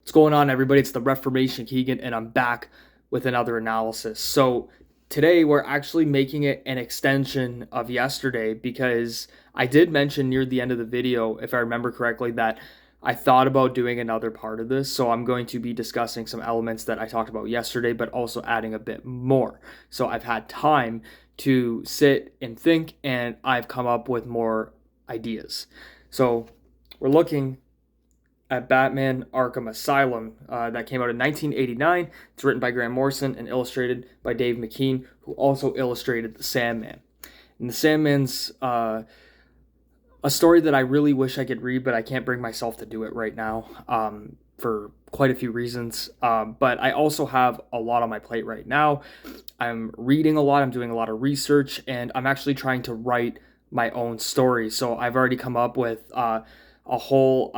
What's going on, everybody? It's the Reformation Keegan, and I'm back with another analysis. So today we're actually making it an extension of yesterday because I did mention near the end of the video, if I remember correctly, that I thought about doing another part of this. So I'm going to be discussing some elements that I talked about yesterday, but also adding a bit more. So I've had time to sit and think, and I've come up with more ideas. So we're looking at Batman Arkham Asylum that came out in 1989. It's written by Grant Morrison and illustrated by Dave McKean, who also illustrated The Sandman. And The Sandman's a story that I really wish I could read, but I can't bring myself to do it right now for quite a few reasons. But I also have a lot on my plate right now. I'm reading a lot, I'm doing a lot of research, and I'm actually trying to write my own story. So I've already come up with a whole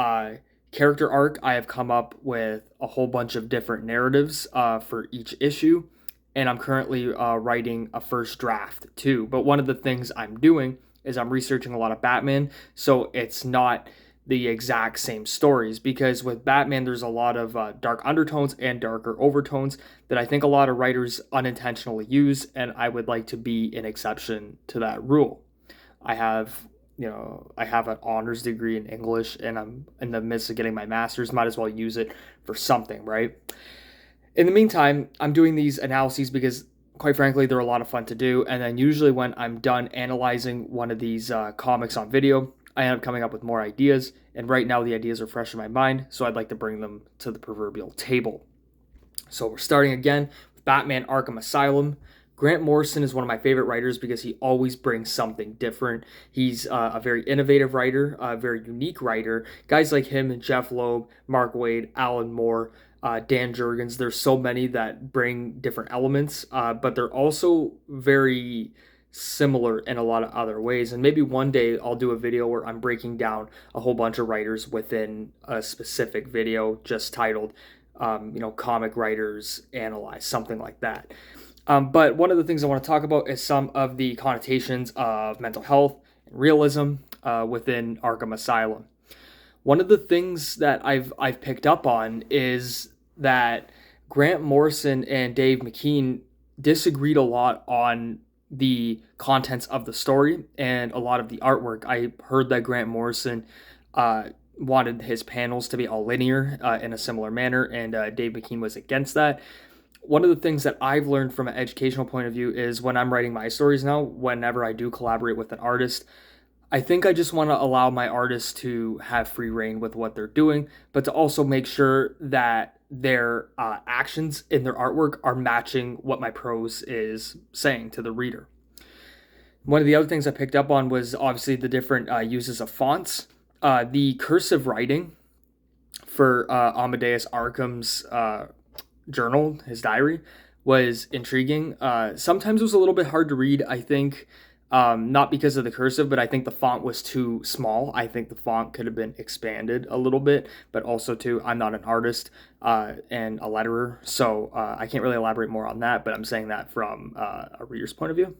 character arc. I have come up with a whole bunch of different narratives for each issue, and I'm currently writing a first draft too. But one of the things I'm doing is I'm researching a lot of Batman, so it's not the exact same stories, because with Batman there's a lot of dark undertones and darker overtones that I think a lot of writers unintentionally use, and I would like to be an exception to that rule. I have I have an honors degree in English, and I'm in the midst of getting my master's. Might as well use it for something, right? In the meantime, I'm doing these analyses because, quite frankly, they're a lot of fun to do. And then usually when I'm done analyzing one of these comics on video, I end up coming up with more ideas. And right now the ideas are fresh in my mind, so I'd like to bring them to the proverbial table. So we're starting again with Batman Arkham Asylum. Grant Morrison is one of my favorite writers because he always brings something different. He's a very innovative writer, a very unique writer. Guys like him and Jeff Loeb, Mark Waid, Alan Moore, Dan Jurgens, there's so many that bring different elements, but they're also very similar in a lot of other ways. And maybe one day I'll do a video where I'm breaking down a whole bunch of writers within a specific video just titled, Comic Writers Analyze, something like that. But one of the things I want to talk about is some of the connotations of mental health and realism within Arkham Asylum. One of the things that I've picked up on is that Grant Morrison and Dave McKean disagreed a lot on the contents of the story and a lot of the artwork. I heard that Grant Morrison wanted his panels to be all linear in a similar manner, and Dave McKean was against that. One of the things that I've learned from an educational point of view is when I'm writing my stories now, whenever I do collaborate with an artist, I think I just want to allow my artists to have free reign with what they're doing, but to also make sure that their actions in their artwork are matching what my prose is saying to the reader. One of the other things I picked up on was obviously the different uses of fonts. The cursive writing for Amadeus Arkham's journal, his diary, was intriguing. Sometimes it was a little bit hard to read, I think, not because of the cursive, but I think the font was too small. I think the font could have been expanded a little bit, but also too, I'm not an artist and a letterer, so I can't really elaborate more on that, but I'm saying that from a reader's point of view.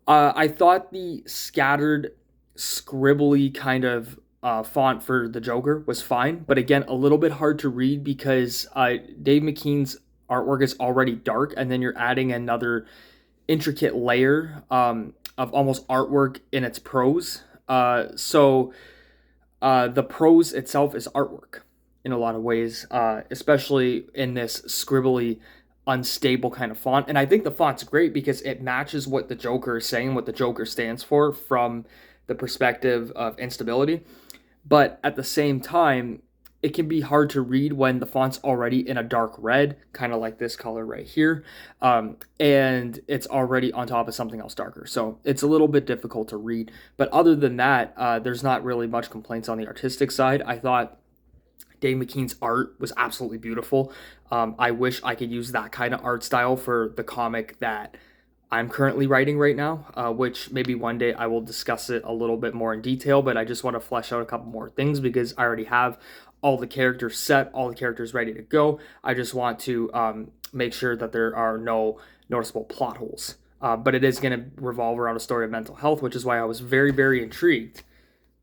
I thought the scattered, scribbly kind of font for the Joker was fine, but again, a little bit hard to read because Dave McKean's artwork is already dark, and then you're adding another intricate layer of almost artwork in its prose. So the prose itself is artwork in a lot of ways, especially in this scribbly, unstable kind of font. And I think the font's great because it matches what the Joker is saying, what the Joker stands for from the perspective of instability. But at the same time, it can be hard to read when the font's already in a dark red, kind of like this color right here, and it's already on top of something else darker. So it's a little bit difficult to read. But other than that, there's not really much complaints on the artistic side. I thought Dave McKean's art was absolutely beautiful. I wish I could use that kind of art style for the comic that I'm currently writing right now, which maybe one day I will discuss it a little bit more in detail, but I just want to flesh out a couple more things because I already have all the characters set, all the characters ready to go. I just want to make sure that there are no noticeable plot holes. But it is going to revolve around a story of mental health, which is why I was very, very intrigued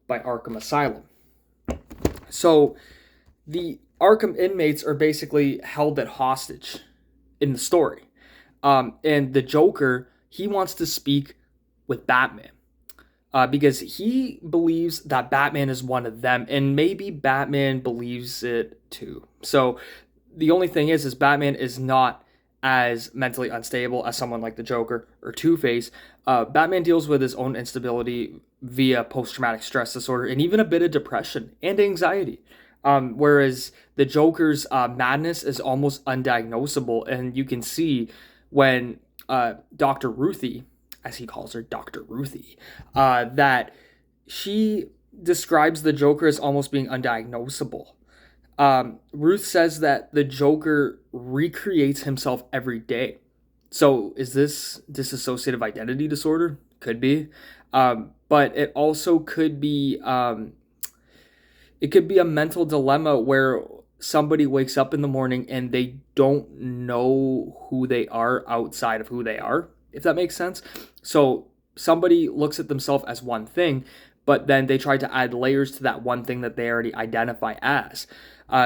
by Arkham Asylum. So the Arkham inmates are basically held at hostage in the story. And the Joker, he wants to speak with Batman because he believes that Batman is one of them, and maybe Batman believes it too. So the only thing is Batman is not as mentally unstable as someone like the Joker or Two-Face. Batman deals with his own instability via post-traumatic stress disorder and even a bit of depression and anxiety. Whereas the Joker's madness is almost undiagnosable, and you can see when Dr. Ruthie, as he calls her, Dr. Ruthie, that she describes the Joker as almost being undiagnosable. Ruth says that the Joker recreates himself every day. So is this dissociative identity disorder? Could be. But it also could be it could be a mental dilemma where somebody wakes up in the morning and they don't know who they are outside of who they are, if that makes sense. So somebody looks at themselves as one thing, but then they try to add layers to that one thing that they already identify as.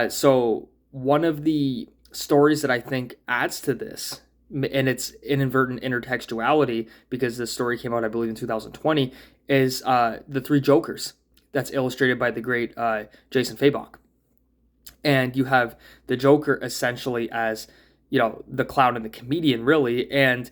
So one of the stories that I think adds to this, and it's inadvertent intertextuality because this story came out, I believe, in 2020, is The Three Jokers. That's illustrated by the great Jason Fabok. And you have the Joker essentially as, the clown and the comedian, really. And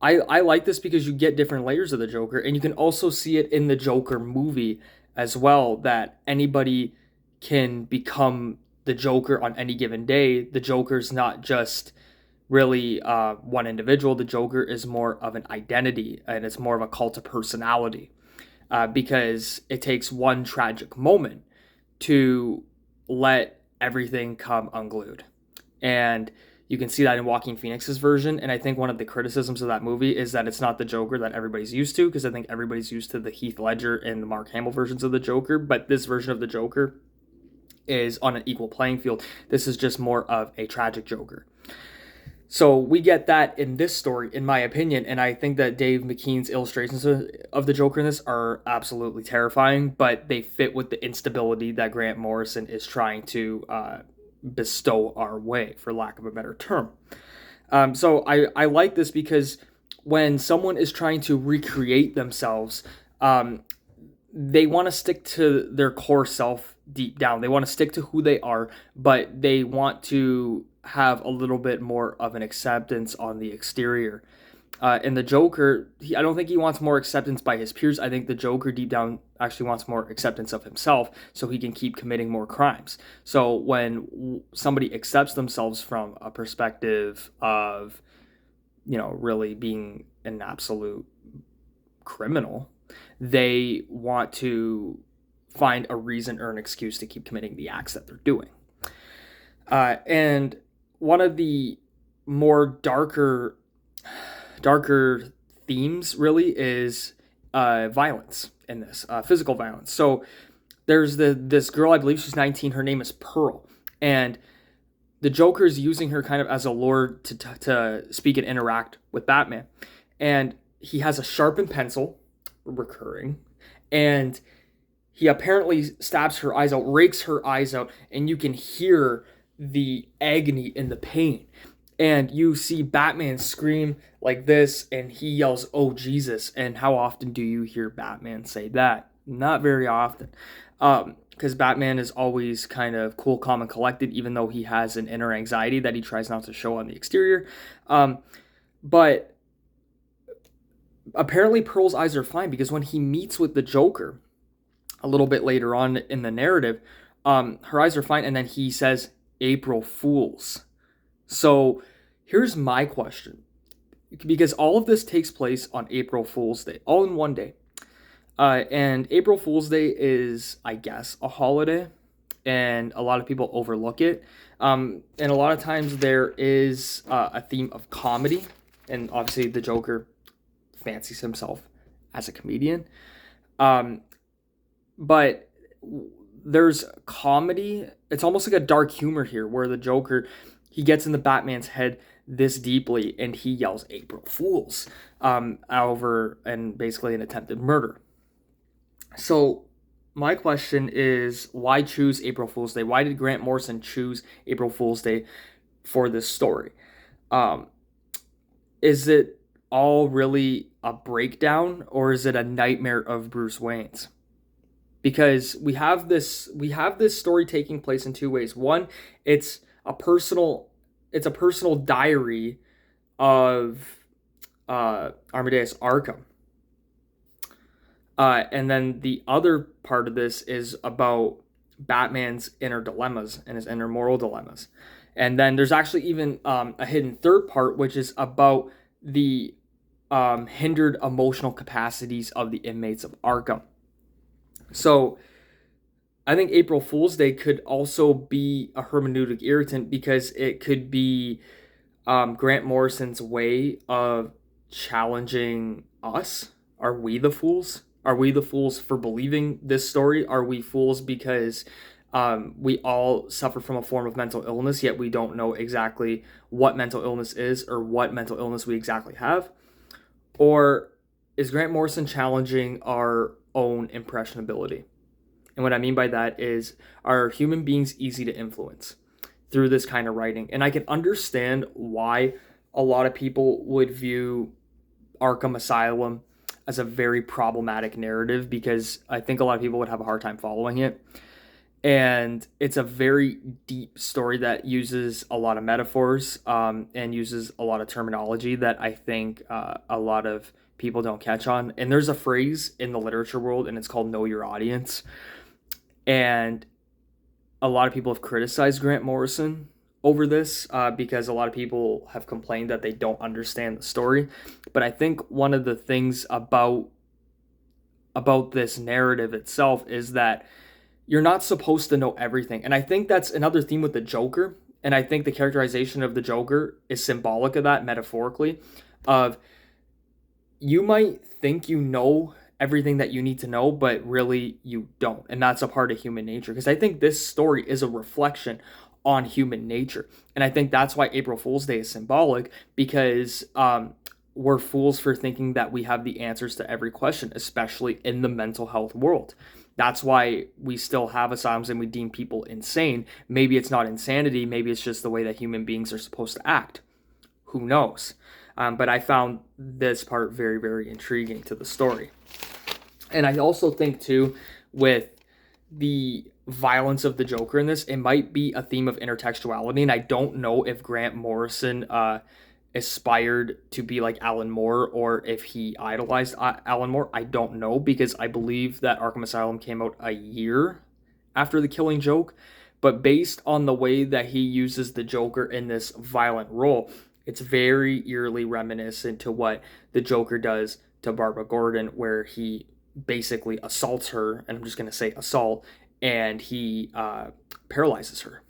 I like this because you get different layers of the Joker, and you can also see it in the Joker movie as well, that anybody can become the Joker on any given day. The Joker's not just really one individual. The Joker is more of an identity, and it's more of a cult of personality because it takes one tragic moment to let everything come unglued. And you can see that in Joaquin Phoenix's version, and I think one of the criticisms of that movie is that it's not the Joker that everybody's used to, because I think everybody's used to the Heath Ledger and the Mark Hamill versions of the Joker, but this version of the Joker is on an equal playing field. This is just more of a tragic Joker. So we get that in this story, in my opinion, and I think that Dave McKean's illustrations of the Joker in this are absolutely terrifying, but they fit with the instability that Grant Morrison is trying to bestow our way, for lack of a better term. So I like this because when someone is trying to recreate themselves, they want to stick to their core self deep down. They want to stick to who they are, but they want to have a little bit more of an acceptance on the exterior. And the Joker, I don't think he wants more acceptance by his peers. I think the Joker deep down actually wants more acceptance of himself so he can keep committing more crimes. So when somebody accepts themselves from a perspective of, really being an absolute criminal, they want to find a reason or an excuse to keep committing the acts that they're doing. And one of the more darker themes really is violence in this, physical violence. So there's this girl, I believe she's 19, her name is Pearl, and the Joker's using her kind of as a lure to speak and interact with Batman. And he has a sharpened pencil, recurring, and he apparently stabs her eyes out, rakes her eyes out, and you can hear the agony and the pain. And you see Batman scream like this, and he yells, "Oh, Jesus." And how often do you hear Batman say that? Not very often. Because Batman is always kind of cool, calm, and collected, even though he has an inner anxiety that he tries not to show on the exterior. But apparently Pearl's eyes are fine, because when he meets with the Joker a little bit later on in the narrative, her eyes are fine, and then he says, "April Fools." So here's my question, because all of this takes place on April Fool's Day, all in one day. And April Fool's Day is, I guess, a holiday, and a lot of people overlook it. And a lot of times there is a theme of comedy, and obviously the Joker fancies himself as a comedian. But there's comedy. It's almost like a dark humor here, where the Joker, he gets into Batman's head this deeply, and he yells "April Fools" over and basically an attempted murder. So my question is, why choose April Fool's Day? Why did Grant Morrison choose April Fool's Day for this story? Um, is it all really a breakdown, or is it a nightmare of Bruce Wayne's? Because we have this story taking place in two ways. One, it's a personal it's a personal diary of Armadeus Arkham. And then the other part of this is about Batman's inner dilemmas and his inner moral dilemmas. And then there's actually even a hidden third part, which is about the hindered emotional capacities of the inmates of Arkham. So I think April Fool's Day could also be a hermeneutic irritant because it could be Grant Morrison's way of challenging us. Are we the fools? Are we the fools for believing this story? Are we fools because we all suffer from a form of mental illness, yet we don't know exactly what mental illness is or what mental illness we exactly have? Or is Grant Morrison challenging our own impressionability? And what I mean by that is, are human beings easy to influence through this kind of writing? And I can understand why a lot of people would view Arkham Asylum as a very problematic narrative, because I think a lot of people would have a hard time following it. And it's a very deep story that uses a lot of metaphors and uses a lot of terminology that I think a lot of people don't catch on. And there's a phrase in the literature world, and it's called know your audience. And a lot of people have criticized Grant Morrison over this because a lot of people have complained that they don't understand the story. But I think one of the things about this narrative itself is that you're not supposed to know everything. And I think that's another theme with the Joker. And I think the characterization of the Joker is symbolic of that, metaphorically, of you might think you know everything that you need to know, but really you don't. And that's a part of human nature. Because I think this story is a reflection on human nature. And I think that's why April Fool's Day is symbolic, because we're fools for thinking that we have the answers to every question, especially in the mental health world. That's why we still have asylums and we deem people insane. Maybe it's not insanity. Maybe it's just the way that human beings are supposed to act. Who knows? But I found this part very, very intriguing to the story. And I also think, too, with the violence of the Joker in this, it might be a theme of intertextuality. And I don't know if Grant Morrison aspired to be like Alan Moore or if he idolized Alan Moore. I don't know, because I believe that Arkham Asylum came out a year after The Killing Joke. But based on the way that he uses the Joker in this violent role, it's very eerily reminiscent to what the Joker does to Barbara Gordon, where he basically assaults her, and I'm just going to say assault, and he paralyzes her.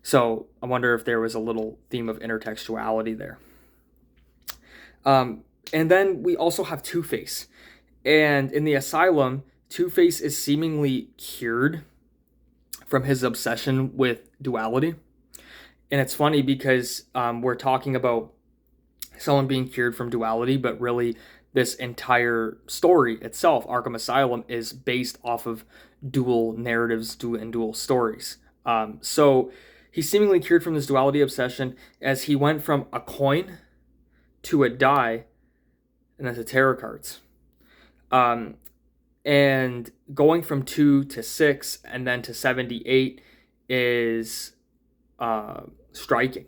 So I wonder if there was a little theme of intertextuality there. And then we also have Two-Face. And in the Asylum, Two-Face is seemingly cured from his obsession with duality. And it's funny because we're talking about someone being cured from duality, but really this entire story itself, Arkham Asylum, is based off of dual narratives and dual stories. So he's seemingly cured from this duality obsession as he went from a coin to a die and then to tarot cards. And going from 2 to 6 and then to 78 is striking.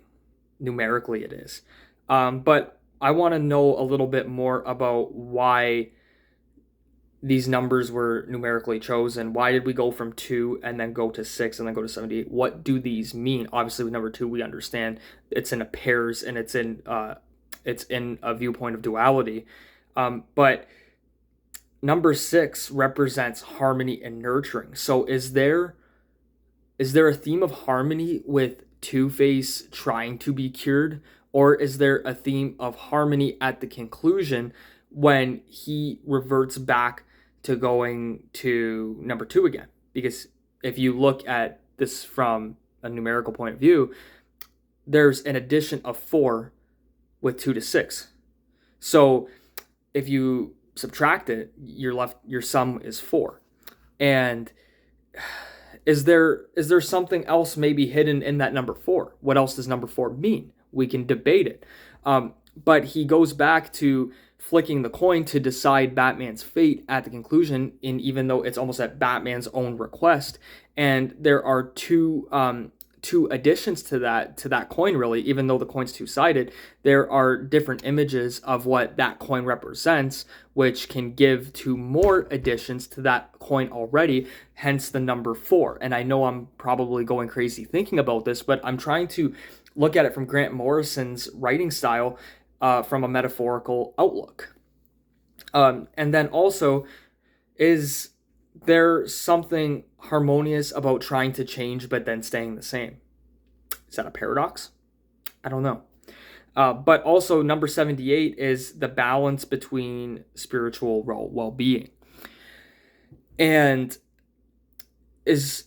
Numerically, it is. But I want to know a little bit more about why these numbers were numerically chosen. Why did we go from 2 and then go to 6 and then go to 78? What do these mean? Obviously, with number 2, we understand it's in a pairs and it's in a viewpoint of duality. But number 6 represents harmony and nurturing. So is there a theme of harmony with Two-Face trying to be cured? Or is there a theme of harmony at the conclusion when he reverts back to going to number 2 again? Because if you look at this from a numerical point of view, there's an addition of 4 with 2 to 6. So if you subtract it, your sum is 4. And is there something else maybe hidden in that number 4? What else does number 4 mean? We can debate it. But he goes back to flicking the coin to decide Batman's fate at the conclusion, and even though it's almost at Batman's own request. And there are two additions to that coin, really. Even though the coin's two-sided, there are different images of what that coin represents, which can give two more additions to that coin already, hence the number 4. And I know I'm probably going crazy thinking about this, but I'm trying to look at it from Grant Morrison's writing style, from a metaphorical outlook. And then also, is there something harmonious about trying to change but then staying the same? Is that a paradox? I don't know. But also, number 78 is the balance between spiritual well-being. And is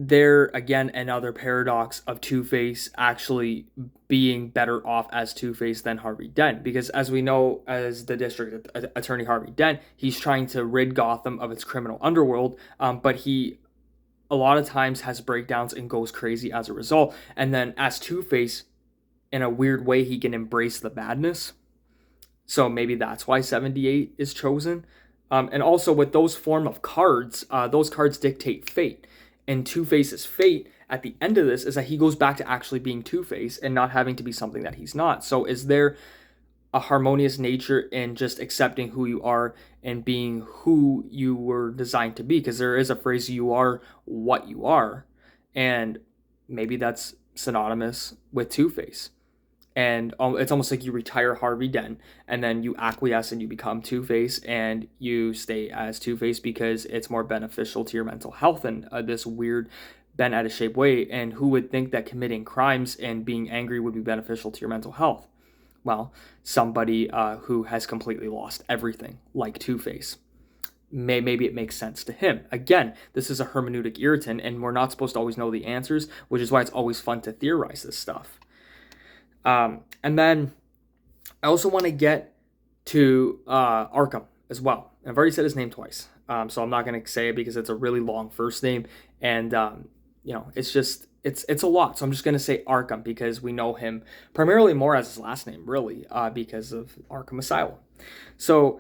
there, again, another paradox of Two-Face actually being better off as Two-Face than Harvey Dent? Because as we know, as the district attorney Harvey Dent, he's trying to rid Gotham of its criminal underworld, but he a lot of times has breakdowns and goes crazy as a result. And then as Two-Face, in a weird way, he can embrace the badness. So maybe that's why 78 is chosen. And also with those form of cards, those cards dictate fate. And Two-Face's fate at the end of this is that he goes back to actually being Two-Face and not having to be something that he's not. So is there a harmonious nature in just accepting who you are and being who you were designed to be? Because there is a phrase, you are what you are. And maybe that's synonymous with Two-Face. And it's almost like you retire Harvey Dent and then you acquiesce and you become Two-Face and you stay as Two-Face because it's more beneficial to your mental health in this weird bent out of shape way. And who would think that committing crimes and being angry would be beneficial to your mental health? Well, somebody who has completely lost everything, like Two-Face. Maybe it makes sense to him. Again, this is a hermeneutic irritant, and we're not supposed to always know the answers, which is why it's always fun to theorize this stuff. And then I also want to get to Arkham as well. And I've already said his name twice, so I'm not going to say it because it's a really long first name, and it's just it's a lot. So I'm just going to say Arkham because we know him primarily more as his last name, really, because of Arkham Asylum. So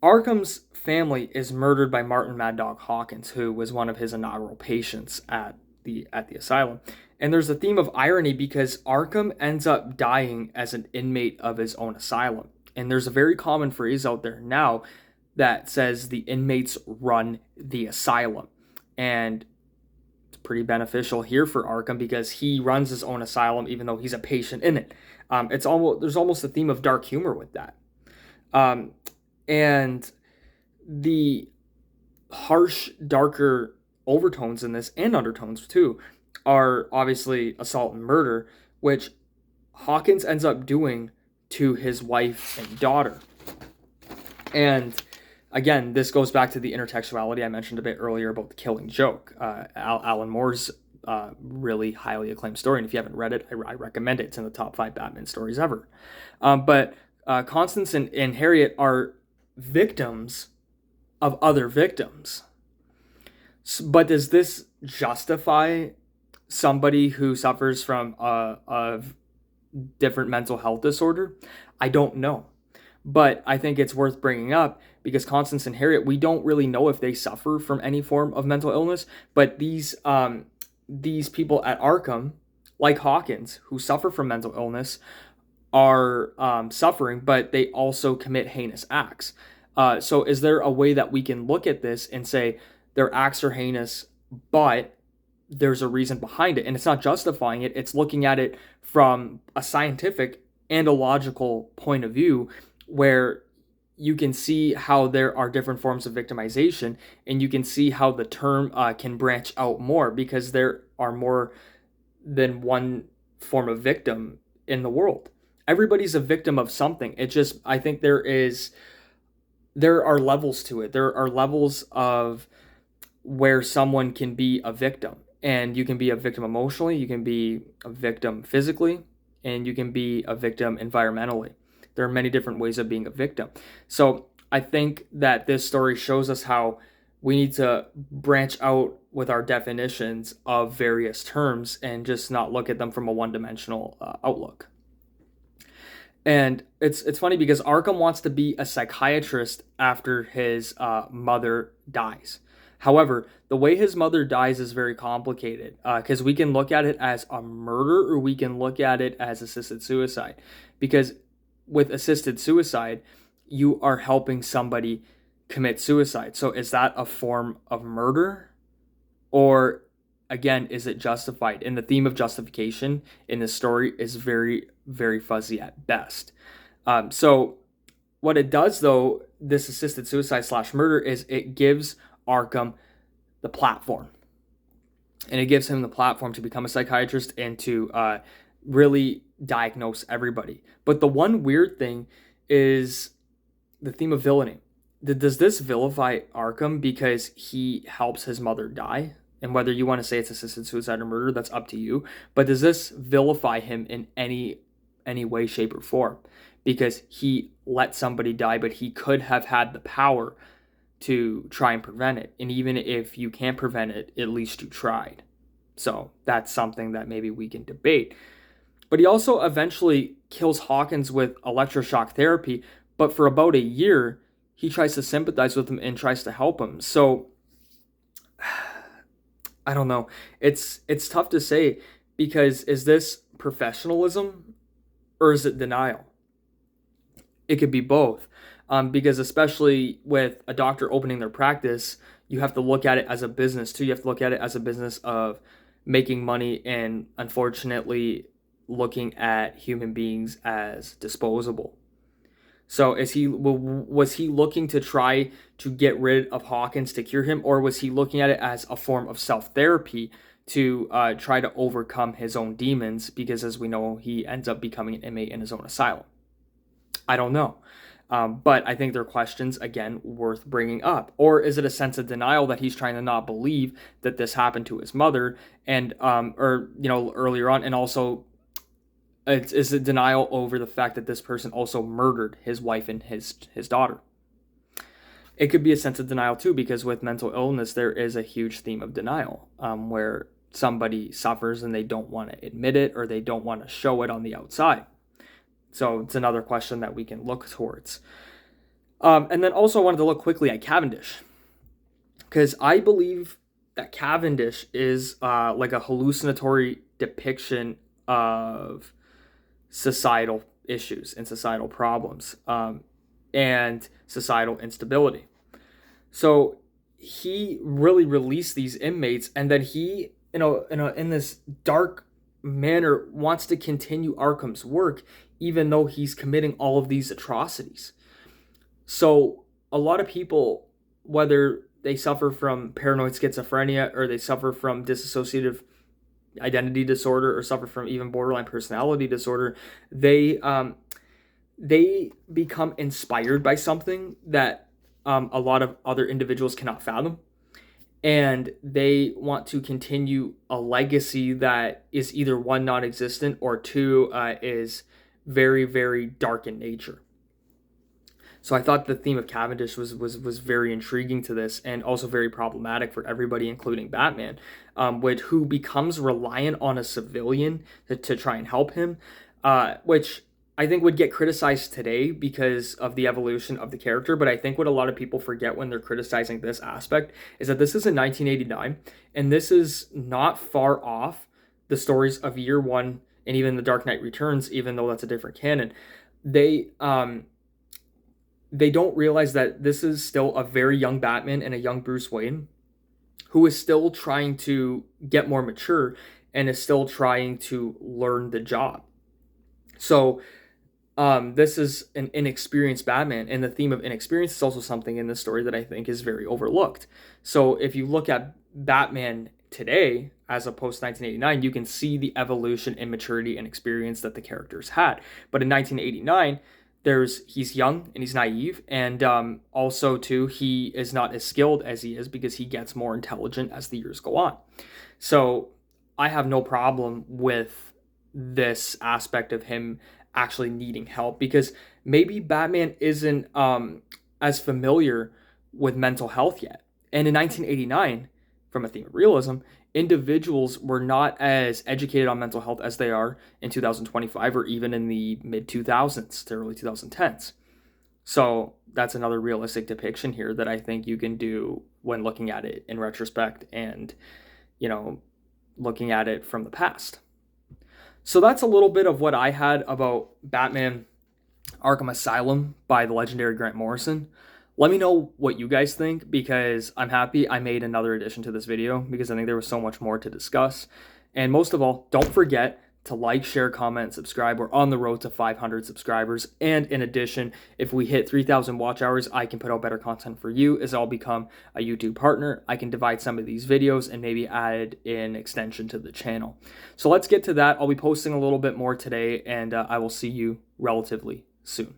Arkham's family is murdered by Martin Mad Dog Hawkins, who was one of his inaugural patients at the asylum. And there's a theme of irony because Arkham ends up dying as an inmate of his own asylum. And there's a very common phrase out there now that says the inmates run the asylum. And it's pretty beneficial here for Arkham because he runs his own asylum even though he's a patient in it. There's almost a theme of dark humor with that. And the harsh, darker overtones in this, and undertones too, are obviously assault and murder, which Hawkins ends up doing to his wife and daughter. And again, this goes back to the intertextuality I mentioned a bit earlier about The Killing Joke, Alan Moore's really highly acclaimed story. And if you haven't read it, I recommend it. It's in the top 5 Batman stories ever. But Constance and Harriet are victims of other victims. But does this justify somebody who suffers from a different mental health disorder? I don't know. But I think it's worth bringing up because Constance and Harriet, we don't really know if they suffer from any form of mental illness. But these people at Arkham, like Hawkins, who suffer from mental illness, are suffering, but they also commit heinous acts. So is there a way that we can look at this and say their acts are heinous, but there's a reason behind it? And it's not justifying it. It's looking at it from a scientific and a logical point of view where you can see how there are different forms of victimization, and you can see how the term can branch out more because there are more than one form of victim in the world. Everybody's a victim of something. It just, I think there are levels to it. There are levels of where someone can be a victim, and you can be a victim emotionally, you can be a victim physically, and you can be a victim environmentally. There are many different ways of being a victim. So I think that this story shows us how we need to branch out with our definitions of various terms and just not look at them from a one-dimensional outlook. And it's funny because Arkham wants to be a psychiatrist after his mother dies. However, the way his mother dies is very complicated because we can look at it as a murder or we can look at it as assisted suicide. Because with assisted suicide, you are helping somebody commit suicide. So is that a form of murder? Or again, is it justified? And the theme of justification in this story is very, very fuzzy at best. So what it does, though, this assisted suicide slash murder, is it gives Arkham the platform. And it gives him the platform to become a psychiatrist and to really diagnose everybody. But the one weird thing is the theme of villainy. Does this vilify Arkham because he helps his mother die? And whether you want to say it's assisted suicide or murder, that's up to you. But does this vilify him in any way, shape, or form? Because he let somebody die, but he could have had the power to try and prevent it. And even if you can't prevent it, at least you tried. So that's something that maybe we can debate. But he also eventually kills Hawkins with electroshock therapy. But for about a year, he tries to sympathize with him and tries to help him. So I don't know. It's tough to say because is this professionalism or is it denial? It could be both. Because especially with a doctor opening their practice, you have to look at it as a business too. You have to look at it as a business of making money and unfortunately looking at human beings as disposable. So was he looking to try to get rid of Hawkins to cure him, or was he looking at it as a form of self-therapy to try to overcome his own demons? Because as we know, he ends up becoming an inmate in his own asylum. I don't know. But I think they're questions, again, worth bringing up. Or is it a sense of denial that he's trying to not believe that this happened to his mother and, or, earlier on, and also is it denial over the fact that this person also murdered his wife and his daughter? It could be a sense of denial too, because with mental illness, there is a huge theme of denial, where somebody suffers and they don't want to admit it or they don't want to show it on the outside. So it's another question that we can look towards. And then also I wanted to look quickly at Cavendish, because I believe that Cavendish is like a hallucinatory depiction of societal issues and societal problems and societal instability. So he really released these inmates, and then he, in this dark manner, wants to continue Arkham's work, even though he's committing all of these atrocities. So a lot of people, whether they suffer from paranoid schizophrenia or they suffer from dissociative identity disorder or suffer from even borderline personality disorder, they become inspired by something that a lot of other individuals cannot fathom, and they want to continue a legacy that is either one, non-existent, or two, is very, very dark in nature. So I thought the theme of Cavendish was very intriguing to this, and also very problematic for everybody, including Batman, who becomes reliant on a civilian to try and help him, which I think would get criticized today because of the evolution of the character. But I think what a lot of people forget when they're criticizing this aspect is that this is in 1989, and this is not far off the stories of Year One and even The Dark Knight Returns, even though that's a different canon. They don't realize that this is still a very young Batman and a young Bruce Wayne who is still trying to get more mature and is still trying to learn the job. So this is an inexperienced Batman, and the theme of inexperience is also something in this story that I think is very overlooked. So if you look at Batman today as opposed to 1989, you can see the evolution in maturity and experience that the characters had. But in 1989, he's young and he's naive, and also too, he is not as skilled as he is because he gets more intelligent as the years go on. So I have no problem with this aspect of him actually needing help, because maybe Batman isn't as familiar with mental health yet. And in 1989, from a theme of realism, individuals were not as educated on mental health as they are in 2025 or even in the mid 2000s to early 2010s. So that's another realistic depiction here that I think you can do when looking at it in retrospect and, looking at it from the past. So that's a little bit of what I had about Batman Arkham Asylum by the legendary Grant Morrison. Let me know what you guys think, because I'm happy I made another addition to this video because I think there was so much more to discuss. And most of all, don't forget to like, share, comment, subscribe. We're on the road to 500 subscribers. And in addition, if we hit 3,000 watch hours, I can put out better content for you as I'll become a YouTube partner. I can divide some of these videos and maybe add an extension to the channel. So let's get to that. I'll be posting a little bit more today, and I will see you relatively soon.